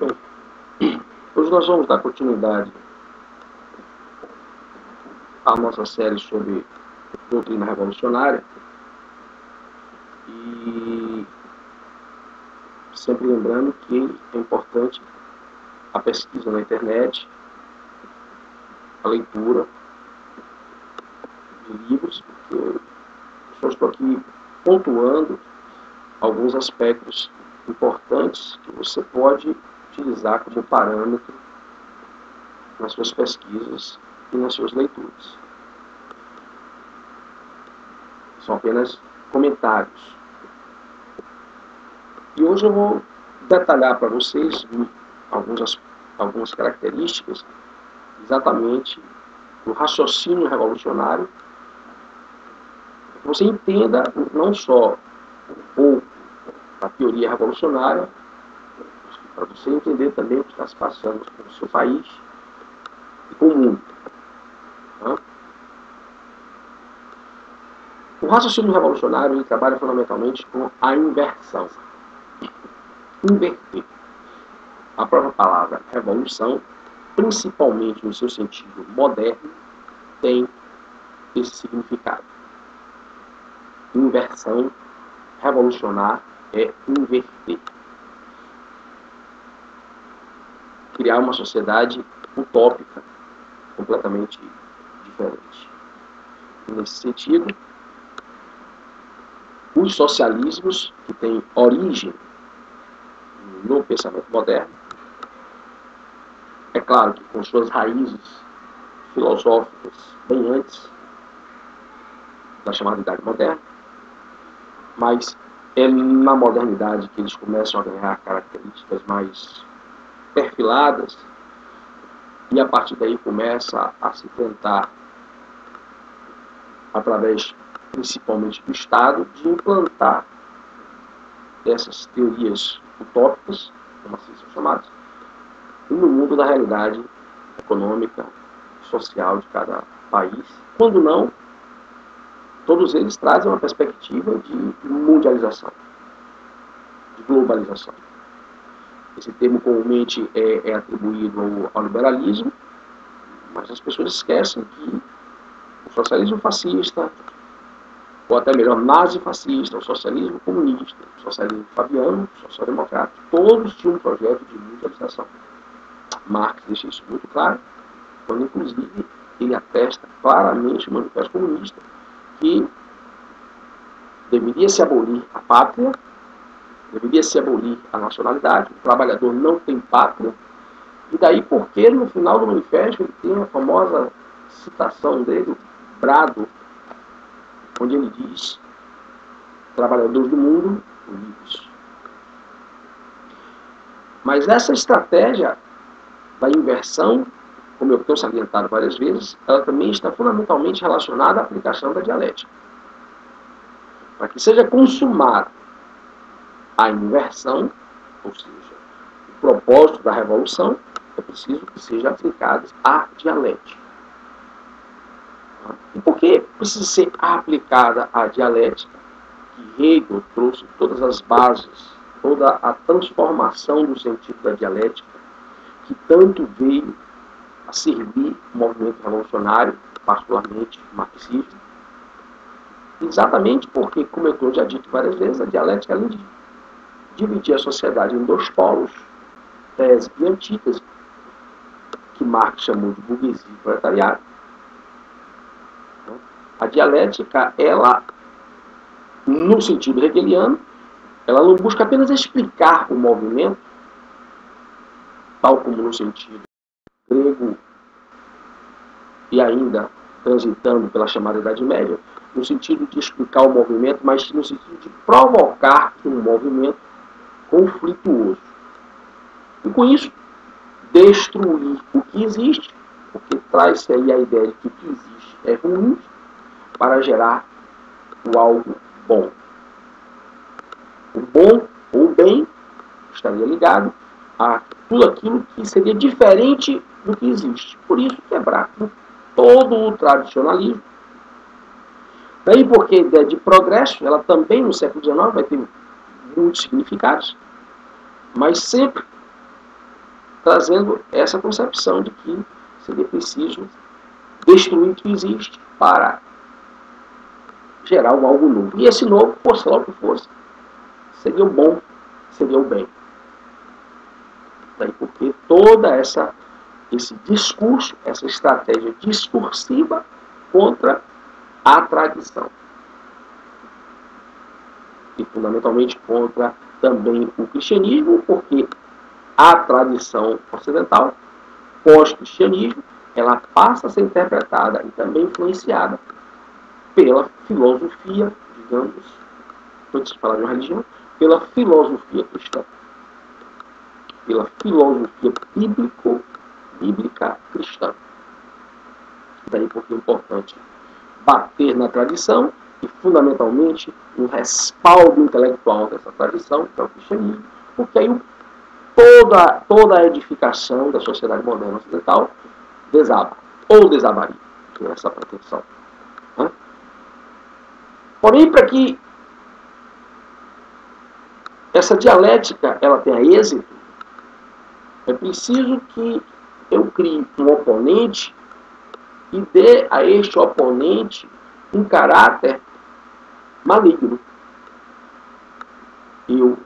Hoje nós vamos dar continuidade à nossa série sobre doutrina revolucionária e sempre lembrando que é importante a pesquisa na internet, a leitura de livros, porque eu só estou aqui pontuando alguns aspectos importantes que você pode utilizar como parâmetro nas suas pesquisas e nas suas leituras. São apenas comentários. E hoje eu vou detalhar para vocês algumas características exatamente do raciocínio revolucionário, para que você entenda não só um pouco da teoria revolucionária, para você entender também o que está se passando com o seu país e com o mundo. O raciocínio revolucionário ele trabalha fundamentalmente com a inversão. Inverter. A própria palavra revolução, principalmente no seu sentido moderno, tem esse significado. Inversão, revolucionar é inverter. Criar uma sociedade utópica, completamente diferente. E nesse sentido, os socialismos, que têm origem no pensamento moderno, é claro que com suas raízes filosóficas bem antes da chamada Idade Moderna, mas é na modernidade que eles começam a ganhar características mais perfiladas e a partir daí começa a se tentar, através principalmente do Estado, de implantar essas teorias utópicas, como assim são chamadas, no mundo da realidade econômica e social de cada país. Quando não, todos eles trazem uma perspectiva de mundialização, de globalização. Esse termo comumente é atribuído ao liberalismo, mas as pessoas esquecem que o socialismo fascista, ou até melhor, nazi-fascista, o socialismo comunista, o socialismo fabiano, o social-democrata, todos tinham um projeto de mundialização. Marx deixa isso muito claro, quando inclusive ele atesta claramente no Manifesto Comunista que deveria se abolir a pátria, deveria se abolir a nacionalidade, o trabalhador não tem pátria, e daí porque no final do manifesto ele tem a famosa citação dele, o brado, onde ele diz: trabalhadores do mundo livres. Mas essa estratégia da inversão, como eu tenho salientado várias vezes, ela também está fundamentalmente relacionada à aplicação da dialética. Para que seja consumada a inversão, ou seja, o propósito da revolução, é preciso que seja aplicada a dialética. E por que precisa ser aplicada a dialética? Que Hegel trouxe todas as bases, toda a transformação do sentido da dialética, que tanto veio a servir o movimento revolucionário, particularmente o marxismo. Exatamente porque, como eu já dito várias vezes, a dialética, além de dividir a sociedade em dois polos, tese e antítese, que Marx chamou de burguesia e proletariado, a dialética, ela, no sentido hegeliano, ela não busca apenas explicar o movimento, tal como no sentido grego e ainda transitando pela chamada Idade Média, no sentido de explicar o movimento, mas no sentido de provocar um movimento conflituoso. E com isso, destruir o que existe, porque traz-se aí a ideia de que o que existe é ruim, para gerar o algo bom. O bom ou o bem estaria ligado a tudo aquilo que seria diferente do que existe. Por isso, quebrar todo o tradicionalismo. Daí porque a ideia de progresso, ela também no século XIX vai ter muitos significados, mas sempre trazendo essa concepção de que seria preciso destruir o que existe para gerar algo novo. E esse novo, fosse lá o que fosse, seria o bom, seria o bem. Daí porque toda esse discurso, essa estratégia discursiva contra a tradição. E fundamentalmente contra também o cristianismo, porque a tradição ocidental, pós-cristianismo, ela passa a ser interpretada e também influenciada pela filosofia, digamos, antes de falar de uma religião, pela filosofia cristã, pela filosofia bíblica cristã. Daí porque é importante bater na tradição e, fundamentalmente, no respaldo intelectual dessa tradição, que é o cristianismo, porque aí toda a edificação da sociedade moderna ocidental desaba, ou desabaria, que é essa pretensão. Porém, para que essa dialética ela tenha êxito, é preciso que eu crie um oponente e dê a este oponente um caráter maligno. Eu,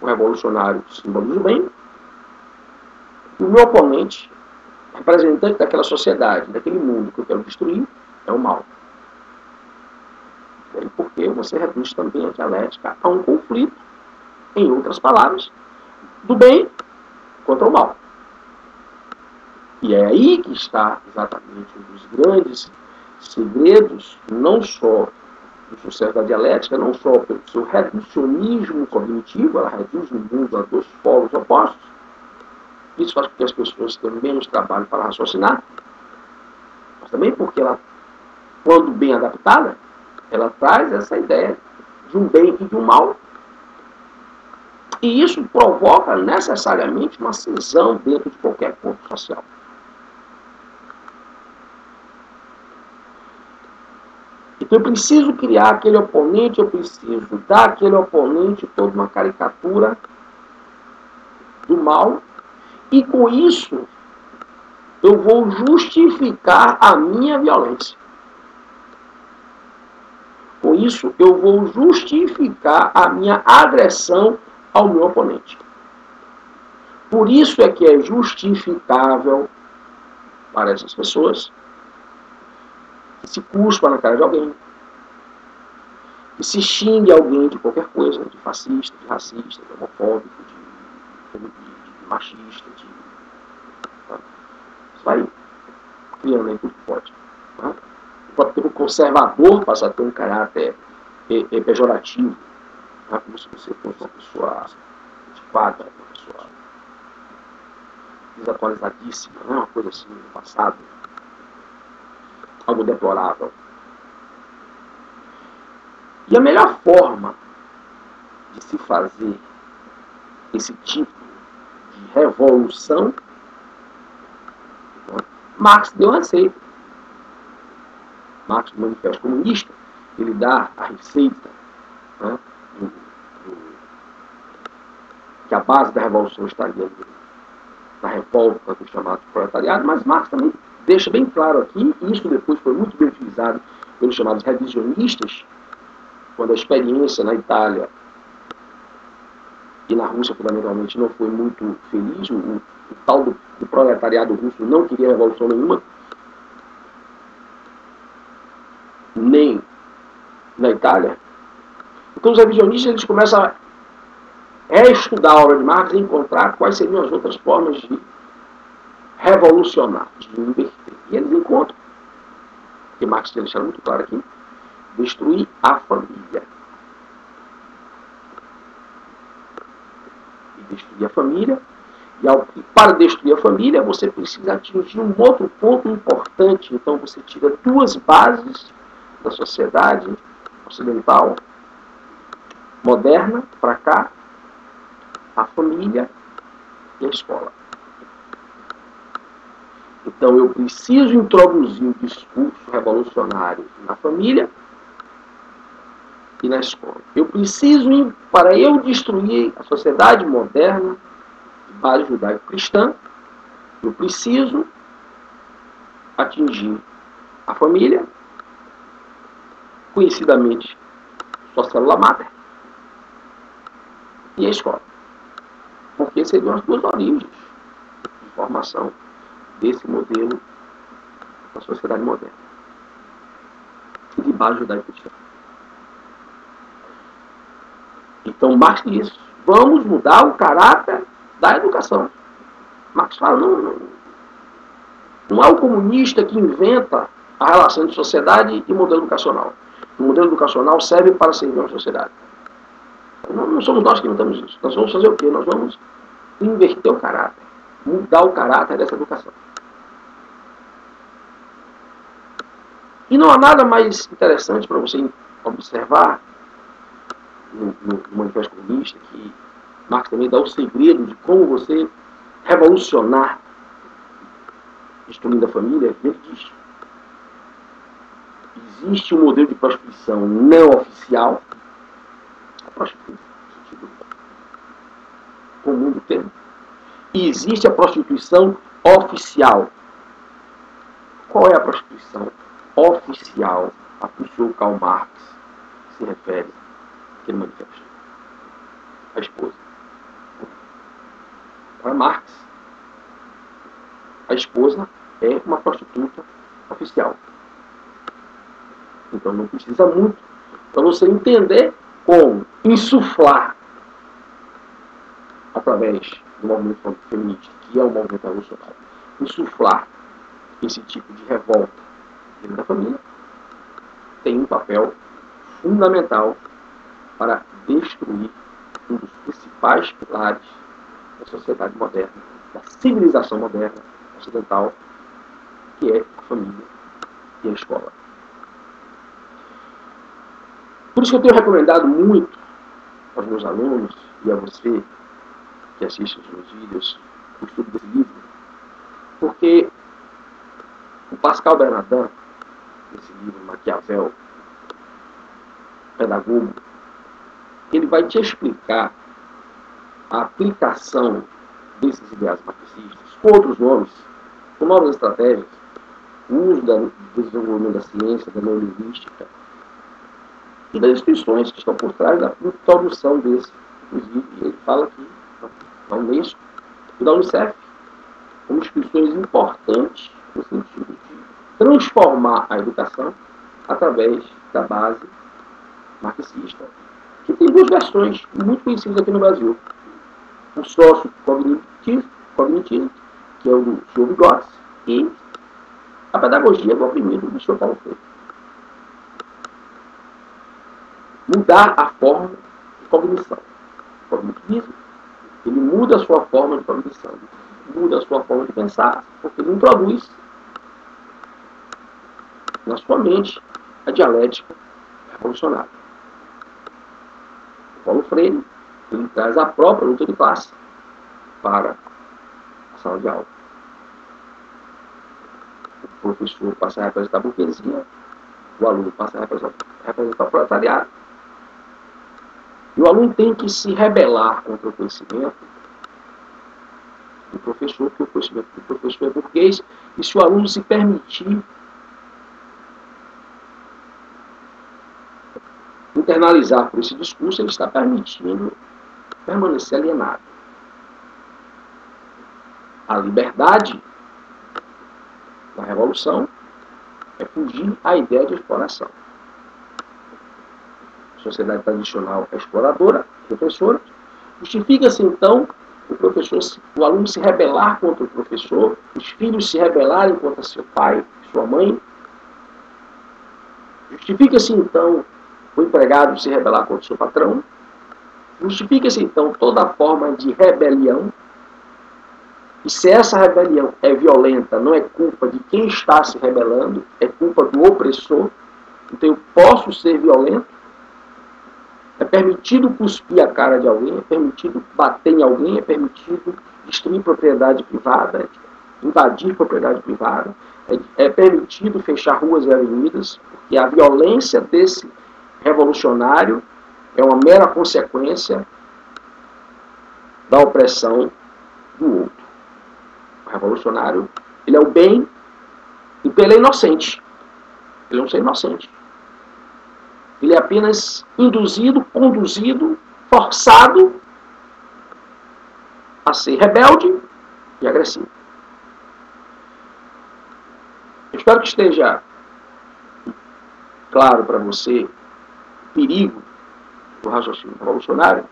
o revolucionário, simbolizo o bem, e o meu oponente, representante daquela sociedade, daquele mundo que eu quero destruir, é o mal. Porque você reduz também a dialética a um conflito, em outras palavras, do bem contra o mal. E é aí que está exatamente um dos grandes segredos, não só do sucesso da dialética, não só pelo seu reducionismo cognitivo, ela reduz o mundo a dois polos opostos. Isso faz com que as pessoas tenham menos trabalho para raciocinar, mas também porque ela, quando bem adaptada, ela traz essa ideia de um bem e de um mal. E isso provoca necessariamente uma cisão dentro de qualquer corpo social. Então eu preciso criar aquele oponente, eu preciso dar àquele oponente toda uma caricatura do mal, e com isso eu vou justificar a minha violência. Com isso eu vou justificar a minha agressão ao meu oponente. Por isso é que é justificável para essas pessoas que se cuspa na cara de alguém, que se xingue alguém de qualquer coisa, de fascista, de racista, de homofóbico, de machista, isso vai criando aí tudo que pode. Tá? Pode ter um conservador, passa a ter um caráter pejorativo, tá? Como se você fosse uma pessoa antiquada, uma pessoa desatualizadíssima, né? Uma coisa assim do passado, algo deplorável. E a melhor forma de se fazer esse tipo de revolução, Marx deu a receita. Marx, no Manifesto Comunista, ele dá a receita, né, que a base da revolução estaria na revolta do chamado proletariado, mas Marx também deixa bem claro aqui, e isso depois foi muito bem utilizado pelos chamados revisionistas, quando a experiência na Itália e na Rússia, fundamentalmente, não foi muito feliz, o tal do proletariado russo não queria revolução nenhuma, nem na Itália. Então os revisionistas eles começam a reestudar a obra de Marx e encontrar quais seriam as outras formas de revolucionar, de inverter. E eles encontram, porque Marx tinha deixado muito claro aqui, destruir a família. E destruir a família, e para destruir a família você precisa atingir um outro ponto importante. Então você tira duas bases da sociedade ocidental moderna para cá, a família e a escola. Então eu preciso introduzir o discurso revolucionário na família e na escola. Eu preciso, para eu destruir a sociedade moderna, base judaico-cristã, eu preciso atingir a família, conhecidamente sua célula máter, e a escola. Porque seriam as duas origens de formação desse modelo da sociedade moderna. E de base judaico-cristã. Então Marx diz, vamos mudar o caráter da educação. Marx fala, não é o comunista que inventa a relação de sociedade e modelo educacional. O modelo educacional serve para servir uma sociedade. Não somos nós que inventamos isso. Nós vamos fazer o quê? Nós vamos inverter o caráter, mudar o caráter dessa educação. E não há nada mais interessante para você observar no Manifesto Comunista, que Marx também dá o segredo de como você revolucionar instruindo a família. Ele diz, existe um modelo de prostituição não oficial, a prostituição no sentido comum do termo, e existe a prostituição oficial. Qual é a prostituição oficial a que o senhor Karl Marx se refere naquele manifesto? A esposa. Para Marx, a esposa é uma prostituta oficial. Então não precisa muito para você entender como insuflar, através do movimento feminista, que é um movimento revolucionário, insuflar esse tipo de revolta dentro da família, tem um papel fundamental para destruir um dos principais pilares da sociedade moderna, da civilização moderna ocidental, que é a família e a escola. Por isso que eu tenho recomendado muito aos meus alunos e a você que assiste os meus vídeos o estudo desse livro, porque o Pascal Bernardin, nesse livro Maquiavel, Pedagogo, ele vai te explicar a aplicação desses ideais marxistas com outros nomes, com novas estratégias, o uso do desenvolvimento da ciência, da neurolinguística e das instituições que estão por trás da introdução desse. Inclusive, ele fala aqui da Unesco e da Unicef como instituições importantes no sentido de transformar a educação através da base marxista, que tem duas versões muito conhecidas aqui no Brasil. O sócio-cognitivo, que é o do Sr. Vygotsky, e a pedagogia do oprimido do Sr. Paulo Freire. Mudar a forma de cognição. O cognitivismo, ele muda a sua forma de cognição, muda a sua forma de pensar, porque ele introduz na sua mente a dialética revolucionária. O Paulo Freire, ele traz a própria luta de classe para a sala de aula. O professor passa a representar a burguesia, o aluno passa a representar o proletariado, e o aluno tem que se rebelar contra o conhecimento do professor, porque o conhecimento do professor é burguês, e se o aluno se permitir internalizar por esse discurso, ele está permitindo permanecer alienado. A liberdade da revolução é fugir à ideia de exploração. A sociedade tradicional é exploradora, repressora. Justifica-se então o aluno se rebelar contra o professor, os filhos se rebelarem contra seu pai, sua mãe. Justifica-se então o empregado se rebelar contra o seu patrão. Justifica-se então toda forma de rebelião. E se essa rebelião é violenta, não é culpa de quem está se rebelando, é culpa do opressor. Então eu posso ser violento. É permitido cuspir a cara de alguém, é permitido bater em alguém, é permitido destruir propriedade privada, invadir propriedade privada, é permitido fechar ruas e avenidas, porque a violência desse revolucionário é uma mera consequência da opressão O revolucionário, ele é o bem, e ele é inocente. Ele é um ser inocente. Ele é apenas induzido, conduzido, forçado a ser rebelde e agressivo. Eu espero que esteja claro para você o perigo do raciocínio revolucionário.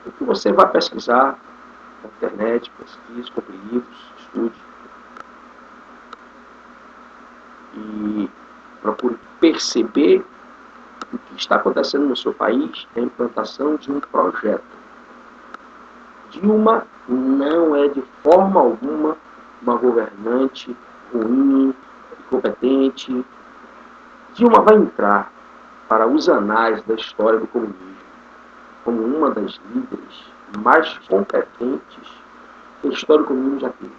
O que você vai pesquisar na internet, pesquise, compre livros, estude e procure perceber o que está acontecendo no seu país é a implantação de um projeto. Dilma não é de forma alguma uma governante ruim, incompetente. Dilma vai entrar para os anais da história do comunismo como uma das líderes mais competentes que a história do comunismo já teve.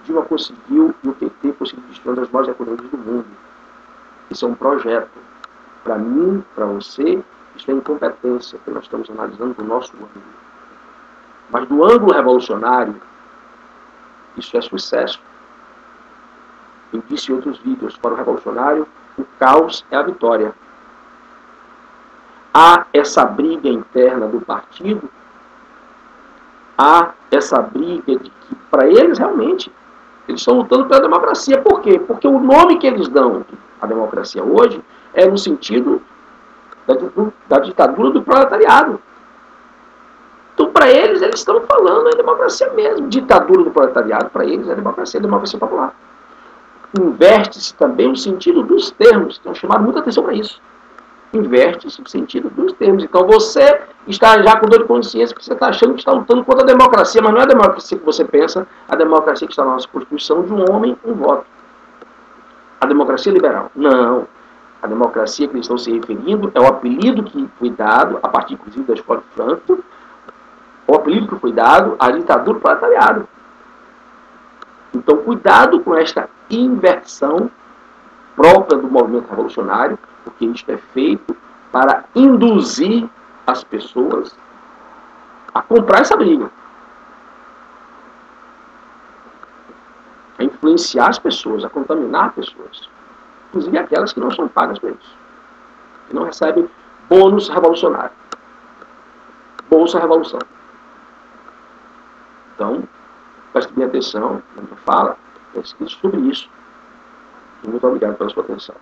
Dilma conseguiu, e o PT conseguiu destruir uma das maiores economias do mundo. Isso é um projeto. Para mim, para você, isso é incompetência, que nós estamos analisando do nosso ângulo. Mas do ângulo revolucionário, isso é sucesso. Eu disse em outros vídeos, para o revolucionário, o caos é a vitória. Há essa briga interna do partido, há essa briga de que, para eles, realmente, eles estão lutando pela democracia. Por quê? Porque o nome que eles dão à democracia hoje é no sentido da ditadura do proletariado. Então, para eles estão falando é democracia mesmo. Ditadura do proletariado, para eles, é democracia popular. Inverte-se também o sentido dos termos, que estão chamando muita atenção para isso. Inverte-se o sentido dos termos. Então, você está já com dor de consciência, porque você está achando que está lutando contra a democracia, mas não é a democracia que você pensa, a democracia que está na nossa Constituição, de um homem, um voto. A democracia liberal. Não. A democracia que eles estão se referindo é o apelido que foi dado, a partir, inclusive, da escola de Frankfurt, o apelido que foi dado à ditadura do proletariado. Então, cuidado com esta inversão própria do movimento revolucionário, porque isto é feito para induzir as pessoas a comprar essa briga, a influenciar as pessoas, a contaminar pessoas, inclusive aquelas que não são pagas por isso, que não recebem bônus revolucionário, Bolsa Revolução. Então, preste bem atenção na minha fala, pesquise sobre isso. E muito obrigado pela sua atenção.